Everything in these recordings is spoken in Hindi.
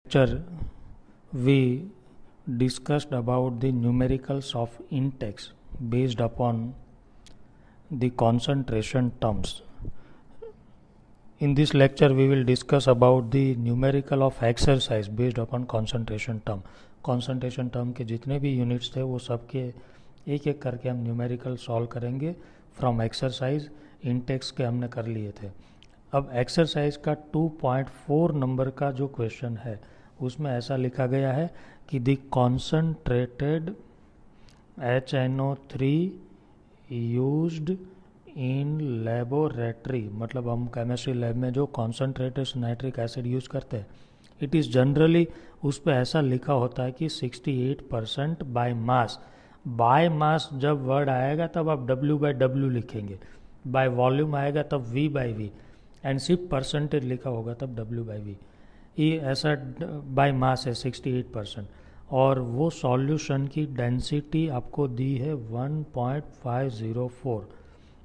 lecture we discussed about the numericals of index based upon the concentration terms. In this lecture we will discuss about the numerical of exercise based upon concentration term. concentration term के जितने भी यूनिट्स थे वो सब के एक एक करके हम न्यूमेरिकल सॉल्व करेंगे फ्रॉम एक्सरसाइज इंडेक्स के हमने कर लिए थे. अब एक्सरसाइज का 2.4 नंबर का जो क्वेश्चन है उसमें ऐसा लिखा गया है कि the concentrated HNO3 used in laboratory, मतलब हम केमिस्ट्री लैब में जो कॉन्सनट्रेटेड नाइट्रिक एसिड यूज करते हैं, इट इज़ जनरली उस पर ऐसा लिखा होता है कि 68% बाय मास. बाय मास जब वर्ड आएगा तब आप W/W लिखेंगे, बाय वॉल्यूम आएगा तब V/V, एंड सिर्फ परसेंटेज लिखा होगा तब W/V. ये ऐसा बाय मास है 68%. और वो सॉल्यूशन की डेंसिटी आपको दी है 1.504.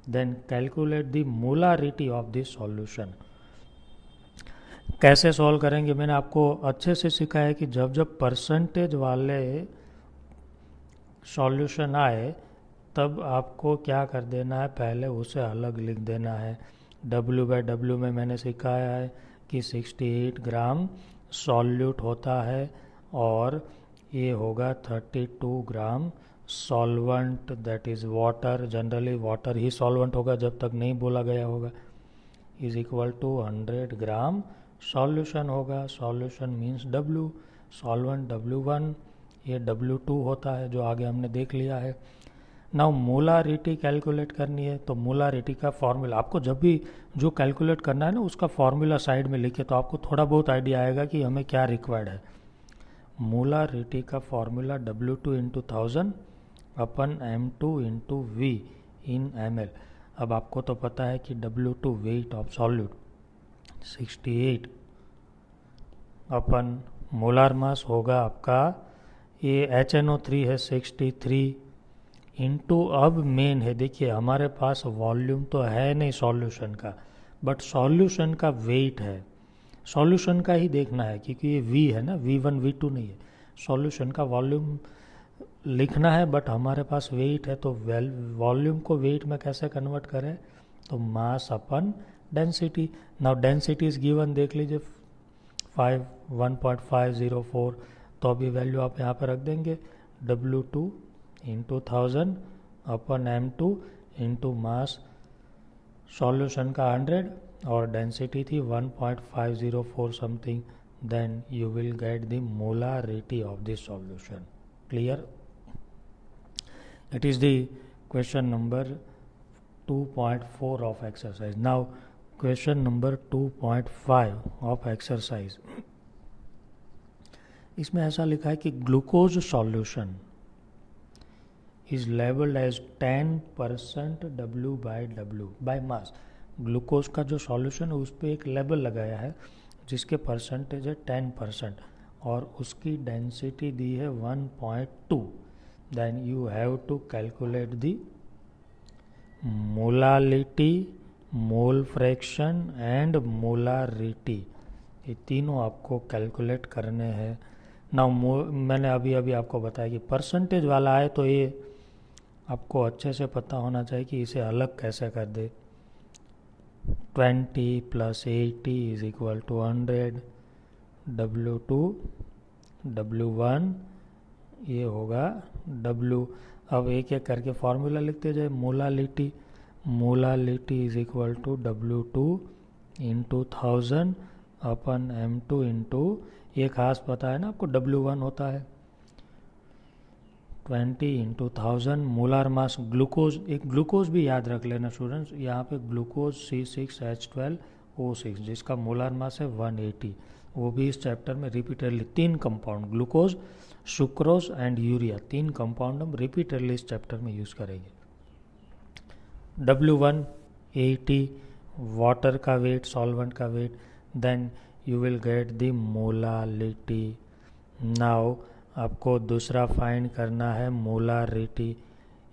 Then calculate the molarity of this solution. कैसे सॉल्व करेंगे मैंने आपको अच्छे से सिखाया है कि जब जब परसेंटेज वाले सॉल्यूशन आए तब आपको क्या कर देना है, पहले उसे अलग लिख देना है. W/W में मैंने सिखाया है कि 68 ग्राम सॉल्यूट होता है और ये होगा 32 gram solvent, that is water. Generally water ही सॉल्वेंट होगा जब तक नहीं बोला गया होगा. Is equal to 100 gram solution होगा. Solution means W, solvent W1, ये W2 होता है जो आगे हमने देख लिया है. नाउ मोलारिटी कैलकुलेट करनी है, तो मोलारिटी का फॉर्मूला आपको जब भी जो कैलकुलेट करना है ना उसका फॉर्मूला साइड में लिखे तो आपको थोड़ा बहुत आइडिया आएगा कि हमें क्या रिक्वायर्ड है. मोलारिटी का formula W2 into 1000 upon M2 into V इन ml. अब आपको तो पता है कि W2 weight of solute 68 upon molar मास होगा आपका, ये HNO3 है 63 इंटू, अब मेन है देखिए हमारे पास वॉल्यूम तो है नहीं सॉल्यूशन का, बट सॉल्यूशन का वेट है. सॉल्यूशन का ही देखना है क्योंकि ये V है ना, V1 V2 नहीं है. सॉल्यूशन का वॉल्यूम लिखना है बट हमारे पास वेट है, तो वॉल्यूम को वेट में कैसे कन्वर्ट करें, तो mass upon density. Now density is given, देख लीजिए 1.504, तो अभी वैल्यू आप यहाँ पर रख देंगे W2 into 1000 upon M2 into mass solution का 100 और डेंसिटी थी 1.504 something. Then you will get the molarity of this solution. Clear? It is the question number 2.4 of exercise. Now question number 2.5 of exercise. इसमें ऐसा लिखा है कि glucose solution is labelled as 10% W/W by mass. Glucose का जो सॉल्यूशन है उस पर एक लेबल लगाया है जिसके परसेंटेज है 10% और उसकी डेंसिटी दी है 1.2. Then you have to calculate the molality, mole fraction and molarity. ये तीनों आपको कैलकुलेट करने हैं. ना मैंने अभी अभी आपको बताया कि परसेंटेज वाला है तो ये आपको अच्छे से पता होना चाहिए कि इसे अलग कैसे कर दे. 20 + 80 is equal to 100. W2 W1 ये होगा W. अब एक एक करके फॉर्मूला लिखते जाए. Molality, molality is equal to W2 into 1000 upon M2 into, ये खास पता है ना आपको W1 होता है 20 इंटू 1000. मोलार मास ग्लूकोज, एक ग्लूकोज भी याद रख लेना स्टूडेंट्स, यहाँ पे ग्लूकोज C6H12O6 जिसका मोलार मास है 180, वो भी इस चैप्टर में repeatedly 3 compound glucose, sucrose and urea 3 compound हम रिपीटेडली इस चैप्टर में यूज़ करेंगे. W1 80, वाटर का वेट, सॉल्वेंट का weight. Then you will get the molality. Now आपको दूसरा फाइंड करना है मोलारिटी.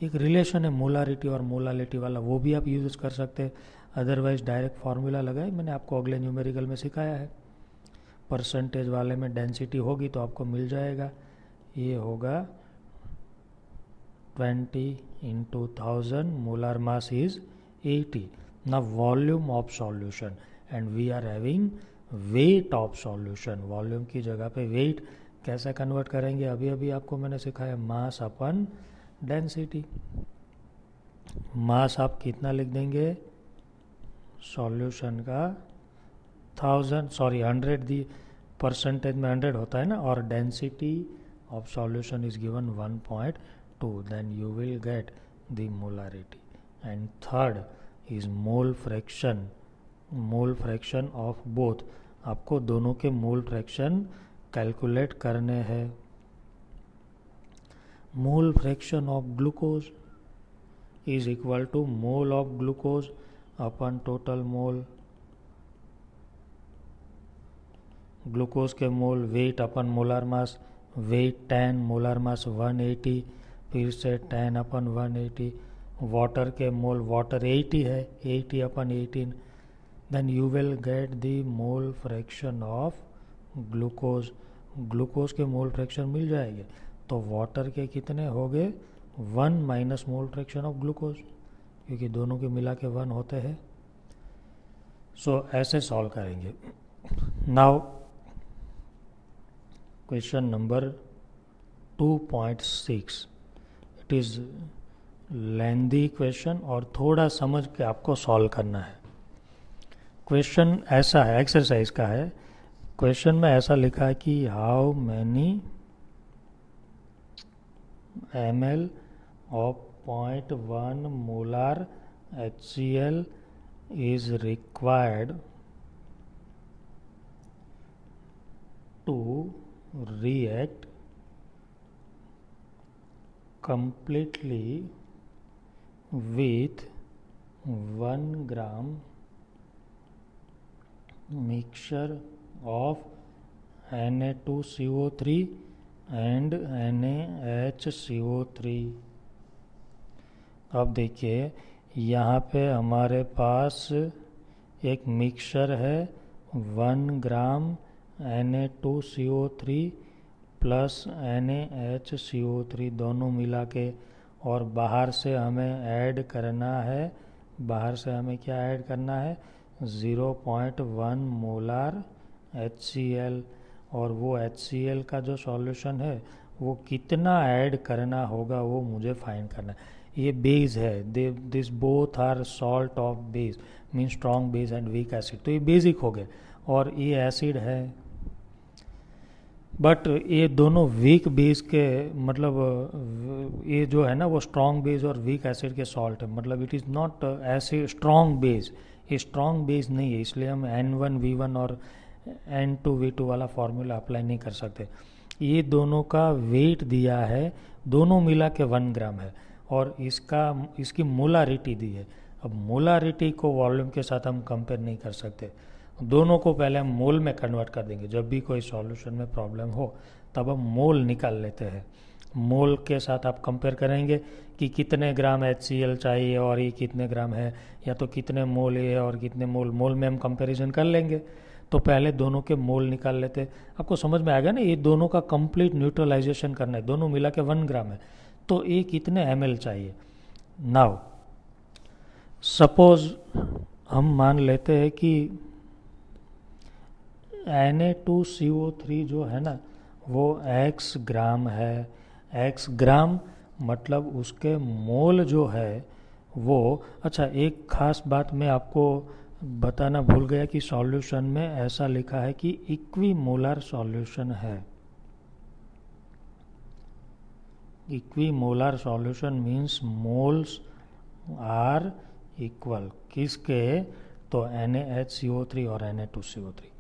एक रिलेशन है मोलारिटी और मोलालिटी वाला, वो भी आप यूज़ कर सकते हैं. अदरवाइज डायरेक्ट फार्मूला लगाए, मैंने आपको अगले न्यूमेरिकल में सिखाया है. परसेंटेज वाले में डेंसिटी होगी तो आपको मिल जाएगा, ये होगा 20 into 1000, molar mass is 80. Now volume of solution, and we are having weight of solution. Volume की जगह पे वेट कैसे कन्वर्ट करेंगे, अभी अभी आपको मैंने सिखाया, मास अपन डेंसिटी। मास आप कितना लिख देंगे, सॉल्यूशन का 100 दी, परसेंटेज में 100 होता है ना, और density of solution is given 1.2, then you will get the molarity. And third is mole fraction of both. आपको दोनों के मोल फ्रैक्शन कैलकुलेट करने हैं। Mole fraction of glucose is equal to mole of glucose upon total mole. Glucose के mole, weight upon molar mass, weight 10, molar mass 180, फिर से 10 अपन 180। वाटर के मोल, वाटर 80 है, 80 upon 18, then you will get the mole fraction of glucose. Glucose के मोल फ्रैक्शन मिल जाएंगे, तो वाटर के कितने हो गए, 1 minus mole fraction of glucose, क्योंकि दोनों के मिला के 1 होते हैं। सो ऐसे सॉल्व करेंगे। Now question number 2.6, it is lengthy question और थोड़ा समझ के आपको सॉल्व करना है। क्वेश्चन ऐसा है, एक्सरसाइज का है। क्वेश्चन में ऐसा लिखा है कि how many ml of 0.1 molar HCl is required to react completely with 1 gram mixture of Na2CO3 and NaHCO3। अब देखिए यहाँ पे हमारे पास एक मिक्सचर है 1 ग्राम Na2CO3 प्लस NaHCO3 दोनों मिला के, और बाहर से हमें ऐड करना है, बाहर से हमें क्या ऐड करना है, 0.1 मोलार HCl। और वो HCl का जो सॉल्यूशन है वो कितना ऐड करना होगा वो मुझे फाइंड करना है। ये बेस है, this both are salt of base, mean strong base and weak acid, तो ये बेसिक हो गए, और ये एसिड है। बट ये दोनों वीक बेस के, मतलब ये जो है ना वो स्ट्रॉन्ग बेस और वीक एसिड के सॉल्ट है, मतलब इट इज़ नॉट ऐसे स्ट्रॉन्ग बेस, ये स्ट्रॉन्ग बेस नहीं है, इसलिए हम N1V1 और N2V2 वाला फॉर्मूला अप्लाई नहीं कर सकते। ये दोनों का वेट दिया है, दोनों मिला के 1 ग्राम है, और इसकी मोलारिटी दी है। अब मोलारिटी को वॉल्यूम के साथ हम कंपेयर नहीं कर सकते, दोनों को पहले हम मोल में कन्वर्ट कर देंगे। जब भी कोई सॉल्यूशन में प्रॉब्लम हो तब हम मोल निकाल लेते हैं, मोल के साथ आप कंपेयर करेंगे कि कितने ग्राम HCl चाहिए और ये कितने ग्राम है, या तो कितने मोल ये है और कितने मोल में हम कंपैरिजन कर लेंगे। तो पहले दोनों के मोल निकाल लेते हैं, आपको समझ में आएगा ना, ये दोनों का कंप्लीट न्यूट्रलाइजेशन करना है, दोनों मिला के 1 ग्राम है, तो ये कितने ml चाहिए। नाउ सपोज हम मान लेते हैं कि Na2CO3 जो है ना वो x ग्राम है, x ग्राम मतलब उसके मोल जो है वो, अच्छा एक खास बात मैं आपको बताना भूल गया कि सॉल्यूशन में ऐसा लिखा है कि इक्विमोलर सॉल्यूशन है। Equimolar solution means moles are equal, किसके, तो NaHCO3 और Na2CO3।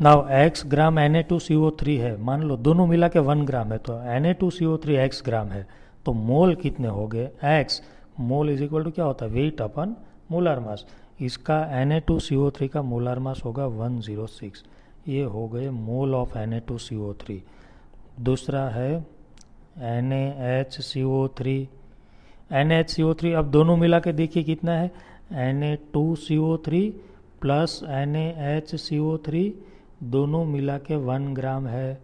नाउ x ग्राम Na2CO3 है, मान लो दोनों मिला के 1 ग्राम है, तो Na2CO3 x ग्राम है, तो मोल कितने हो गए, x mole is equal to क्या होता है, वेट अपन मोलर मास। इसका Na2CO3 का मोलर मास होगा 106, ये हो गए मोल ऑफ Na2CO3। दूसरा है NaHCO3, NaHCO3 अब दोनों मिला के देखिए कितना है, Na2CO3 प्लस NaHCO3 दोनों मिला के 1 ग्राम है,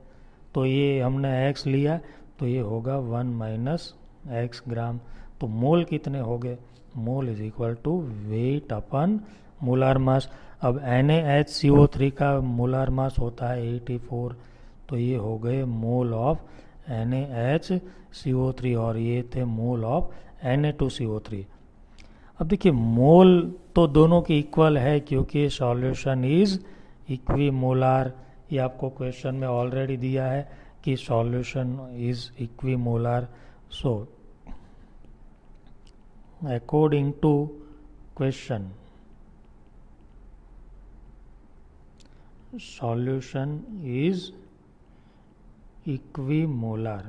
तो ये हमने x लिया तो ये होगा 1 माइनस एक्स ग्राम। तो मोल कितने हो गए? Mole is equal to weight upon molar mass. अब NaHCO3 का मोलार मास होता है 84, तो ये हो गए मोल ऑफ NaHCO3 और ये थे मोल ऑफ Na2CO3। अब देखिए मोल तो दोनों के इक्वल है क्योंकि सॉल्यूशन इज इक्विमोलार। ये आपको क्वेश्चन में ऑलरेडी दिया है कि solution is equimolar. So according to question solution is equimolar,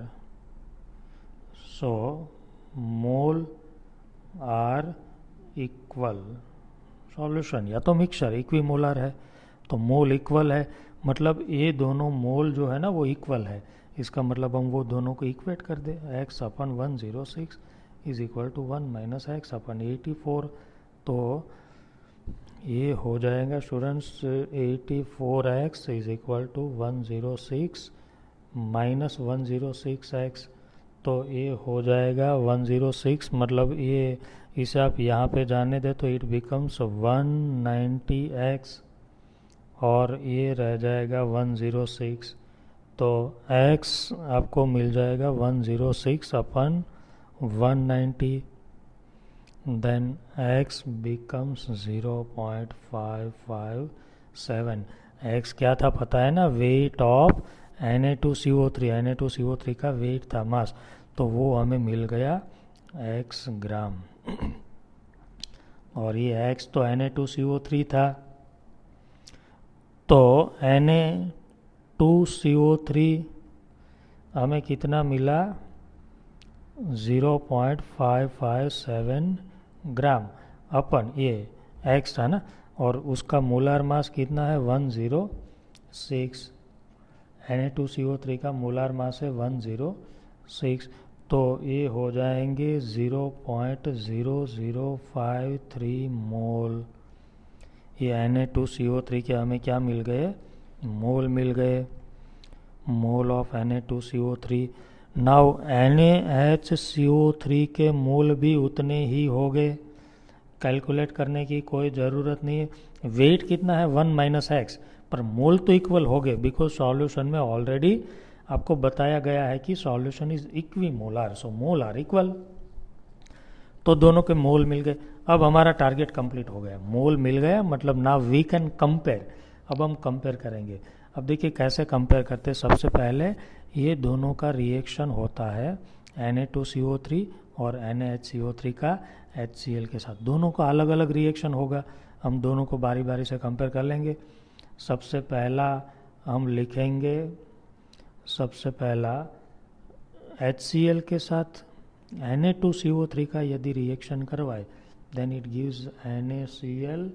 so mole are equal। Solution या तो मिक्सचर इक्विमोलर है तो मोल इक्वल है, मतलब ये दोनों मोल जो है ना वो इक्वल है। इसका मतलब हम वो दोनों को इक्वेट कर दे, x upon 106 is equal to 1 minus X upon 84। तो ये हो जाएगा students 84x is equal to 106 minus 106x। तो ये हो जाएगा 106, मतलब ये इसे आप यहाँ पे जाने दे तो इट बिकम्स 190x और ये रह जाएगा 106। तो x आपको मिल जाएगा 106 अपन 190, then x becomes 0.557। x क्या था पता है ना, वेट ऑफ Na2CO3। Na2CO3 का वेट था मास, तो वो हमें मिल गया x ग्राम। और ये x तो Na2CO3 था, तो Na2CO3 हमें कितना मिला 0.557 ग्राम अपन ये x था ना, और उसका मोलार मास कितना है 106। Na2CO3 का मोलार मास है 106, तो ये हो जाएंगे 0.0053 मोल। ये Na2CO3 के हमें क्या मिल गए? मोल मिल गए, mole of Na2CO3। Now NaHCO3 के मोल भी उतने ही हो गए, कैलकुलेट करने की कोई ज़रूरत नहीं है। वेट कितना है 1 माइनस एक्स, पर मोल तो इक्वल हो गए बिकॉज सॉल्यूशन में ऑलरेडी आपको बताया गया है कि solution is equimolar, so mole are equal. तो दोनों के मोल मिल गए। अब हमारा टारगेट कंप्लीट हो गया, मोल मिल गया, मतलब नाउ वी कैन कंपेयर। अब हम कंपेयर करेंगे। अब देखिए कैसे कंपेयर करते हैं। सबसे पहले ये दोनों का रिएक्शन होता है Na2CO3 और NaHCO3 का HCl के साथ, दोनों का अलग अलग रिएक्शन होगा। हम दोनों को बारी बारी से कंपेयर कर लेंगे। सबसे पहला हम लिखेंगे, सबसे पहला HCl के साथ Na2CO3 का यदि रिएक्शन करवाए then it gives NaCl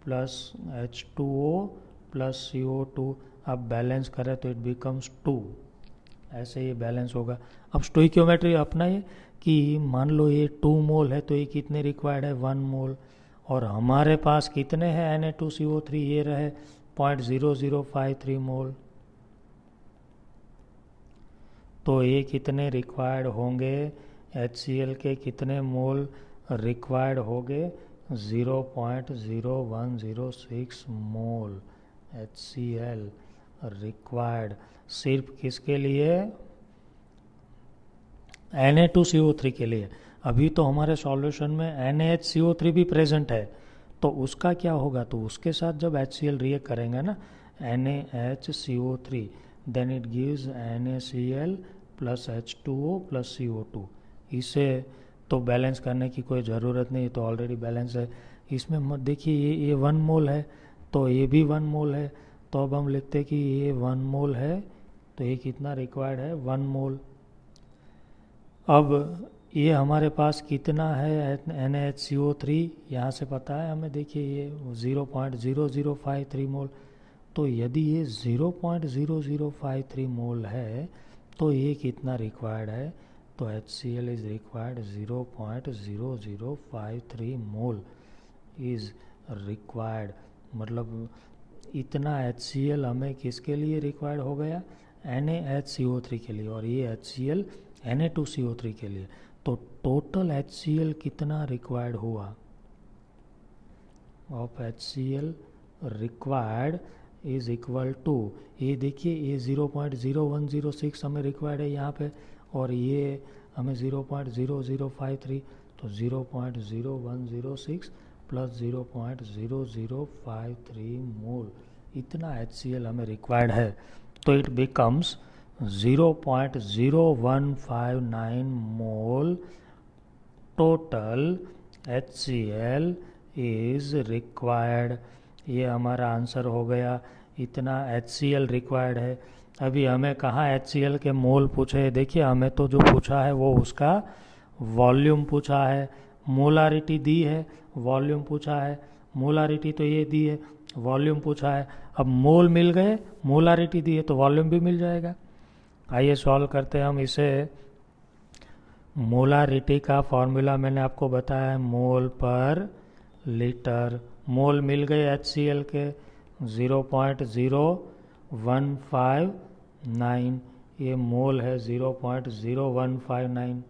plus H2O plus CO2। अब बैलेंस करें तो इट बिकम्स 2, ऐसे ही बैलेंस होगा। अब स्टोइकियोमेट्री अपना ये कि मान लो ये 2 मोल है तो ये कितने रिक्वायर्ड है 1 मोल, और हमारे पास कितने हैं Na2CO3, ये रहे 0.0053 मोल, तो ये कितने रिक्वायर्ड होंगे, HCl के कितने मोल रिक्वायर्ड होंगे 0.0106 मोल HCl रिक्वायर्ड, सिर्फ किसके लिए, Na2CO3 के लिए। अभी तो हमारे सॉल्यूशन में NaHCO3 भी प्रेजेंट है, तो उसका क्या होगा, तो उसके साथ जब HCl रिएक्ट करेंगे ना NaHCO3 then it gives NaCl plus H2O plus CO2। इसे तो बैलेंस करने की कोई ज़रूरत नहीं, तो ऑलरेडी बैलेंस है। इसमें मत देखिए ये 1 मोल है तो ये भी 1 मोल है, तो अब हम लिखते हैं कि ये 1 मोल है तो ये कितना रिक्वायर्ड है 1 मोल। अब ये हमारे पास कितना है NaHCO3, यहाँ से पता है हमें, देखिए ये 0.0053 मोल। तो यदि ये 0.0053 मोल है तो ये कितना रिक्वायर्ड है, तो HCl is required 0.0053 mole is required, मतलब इतना HCl हमें किसके लिए रिक्वायर्ड हो गया, NaHCO3 के लिए, और ये HCl Na2CO3 के लिए। तो टोटल HCl कितना रिक्वायर्ड हुआ, of HCl required is equal to, ये देखिए ये 0.0106 हमें रिक्वायर्ड है यहाँ पे, और ये हमें 0.0053, तो 0.0106 प्लस 0.0053 मोल, इतना HCl हमें रिक्वायर्ड है। तो it becomes 0.0159 mole total HCl is required. ये हमारा आंसर हो गया, इतना HCl रिक्वायर्ड है। अभी हमें कहाँ HCl के मोल पूछे, देखिए हमें तो जो पूछा है वो उसका वॉल्यूम पूछा है, मोलारिटी दी है, वॉल्यूम पूछा है, मोलारिटी तो ये दी है, वॉल्यूम पूछा है। अब मोल मिल गए, मोलारिटी दी है तो वॉल्यूम भी मिल जाएगा। आइए सॉल्व करते हैं हम इसे। मोलारिटी का फॉर्मूला मैंने आपको बताया है, मोल पर लीटर। मोल मिल गए HCl के 0.0159, ये मोल है 0.0159,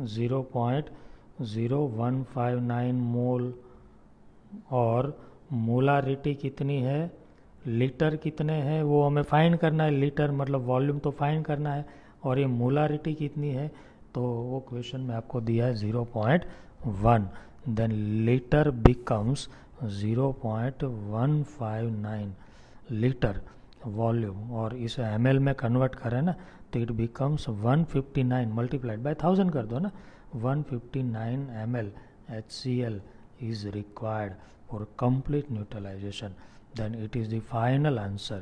0.0159 मोल। और मोलारिटी कितनी है, लीटर कितने हैं वो हमें फाइंड करना है, लीटर मतलब वॉल्यूम तो फाइंड करना है, और ये मोलारिटी कितनी है तो वो क्वेश्चन में आपको दिया है 0.1, then litre becomes 0.159 litre volume, और इसे ml में कन्वर्ट करें ना तो इट बिकम्स 159 मल्टीप्लाइड बाय 1000 कर दो ना, 159 ml HCl is required for complete neutralization, then it is the final answer।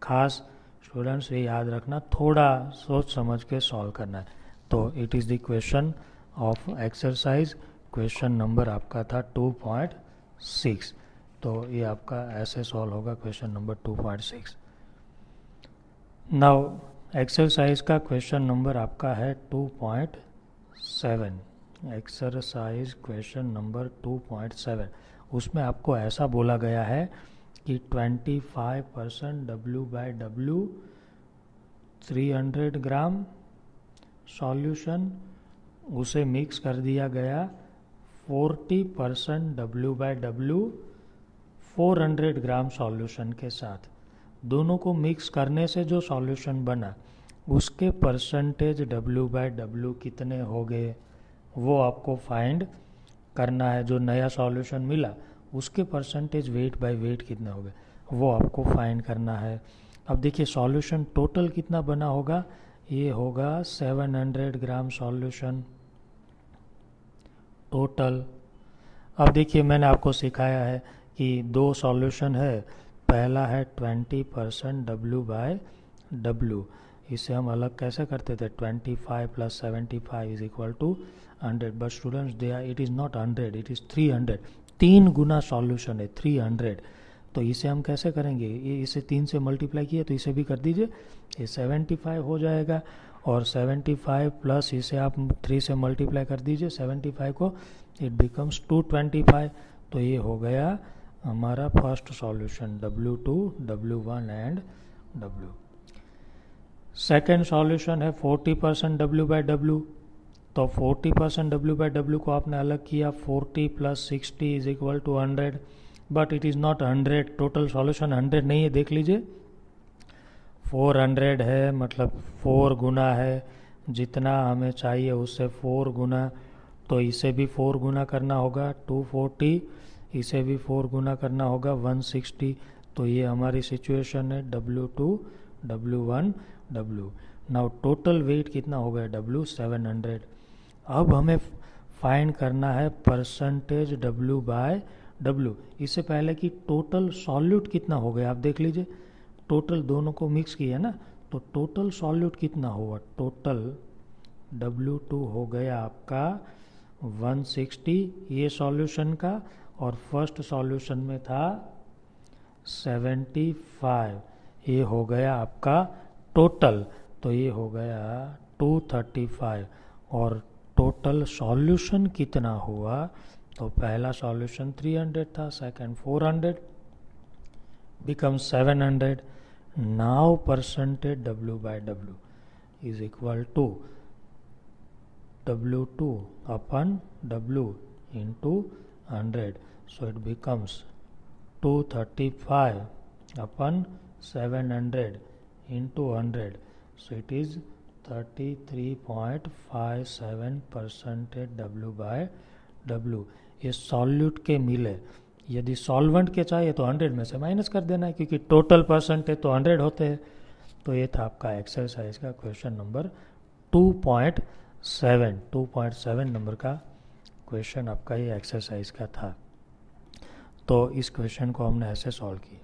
खास स्टूडेंट्स ये याद रखना, थोड़ा सोच समझ के सॉल्व करना है। तो it is the question of exercise, question number आपका था 2.6, तो ये आपका ऐसे सॉल्व होगा क्वेश्चन नंबर 2.6। नाउ एक्सरसाइज का क्वेश्चन नंबर आपका है 2.7, एक्सरसाइज क्वेश्चन नंबर 2.7। उसमें आपको ऐसा बोला गया है कि 25% W/W 300 ग्राम सॉल्यूशन, उसे मिक्स कर दिया गया 40% W/W 400 ग्राम सॉल्यूशन के साथ। दोनों को मिक्स करने से जो सॉल्यूशन बना उसके परसेंटेज W/W कितने हो गए वो आपको फाइंड करना है। जो नया सॉल्यूशन मिला उसके परसेंटेज वेट बाय वेट कितने हो गए वो आपको फाइंड करना है। अब देखिए सॉल्यूशन टोटल कितना बना होगा, ये होगा 700 ग्राम सॉल्यूशन टोटल। अब देखिए मैंने आपको सिखाया है कि दो सॉल्यूशन है, पहला है 20% W/W, इसे हम अलग कैसे करते थे, 25 + 75 is equal to 100, but students they are it is not 100, it is 300, 3 गुना सॉल्यूशन है 300। तो इसे हम कैसे करेंगे, ये इसे 3 से मल्टीप्लाई किया तो इसे भी कर दीजिए, ये 75 हो जाएगा, और 75 प्लस इसे आप 3 से मल्टीप्लाई कर दीजिए 75 को, इट बिकम्स 225। तो ये हो गया हमारा first solution W2, W1 and W। Second solution है 40% W/W, तो 40% W/W को आपने अलग किया, 40 + 60 is equal to 100, but it is not 100, total solution 100 नहीं है, देख लीजिए 400 है, मतलब 4 गुना है, जितना हमें चाहिए उससे 4 गुना, तो इसे भी 4 गुना करना होगा 240, इसे भी 4 गुना करना होगा 160। तो ये हमारी सिचुएशन है W2, W1, W। Now total weight कितना हो गया W 700। अब हमें फाइंड करना है परसेंटेज W/W। इससे पहले कि टोटल सॉल्यूट कितना हो गया आप देख लीजिए, टोटल दोनों को मिक्स किया ना, तो टोटल सॉल्यूट कितना हुआ, टोटल W2 हो गया आपका 160 ये सॉल्यूशन का, और फर्स्ट सॉल्यूशन में था 75, ये हो गया आपका टोटल, तो ये हो गया 235। और टोटल सॉल्यूशन कितना हुआ तो पहला सॉल्यूशन 300 था, second 400 becomes 700. Now percentage W by W is equal to W2 upon W into 100. So it becomes 235 upon 700 into 100. So it is 33.57% W by W. ये सॉल्यूट के मिले, यदि सॉल्वेंट के चाहिए तो 100 में से माइनस कर देना है, क्योंकि टोटल परसेंटेज तो 100 होते हैं। तो ये था आपका एक्सरसाइज का क्वेश्चन नंबर 2.7 नंबर का क्वेश्चन आपका ये एक्सरसाइज का था। तो इस क्वेश्चन को हमने ऐसे सॉल्व किया।